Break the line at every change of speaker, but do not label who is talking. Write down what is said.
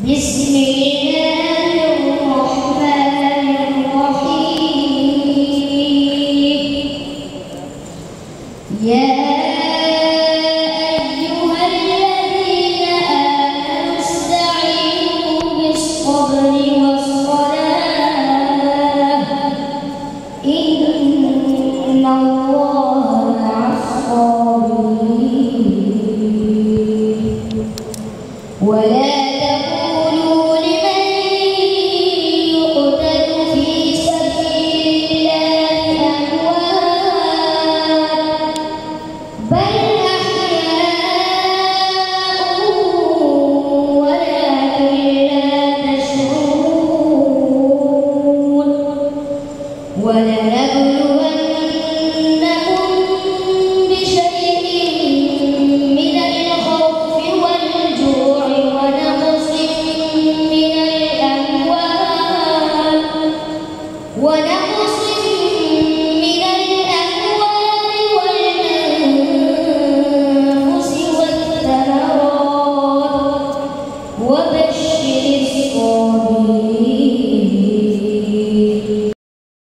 بسم الله الرحمن الرحيم. يا أيها الذين آمنوا استعينوا بالصبر والصلاة إن الله مع الصابرين. ولا تقولوا لمن يقتل في سبيل الله أموات بل أحياء ولكن لا تشعرون. ولنبلونكم بشيء من الخوف والجوع ونقص من الأموال والأنفس والثمرات وبشر الصابرين.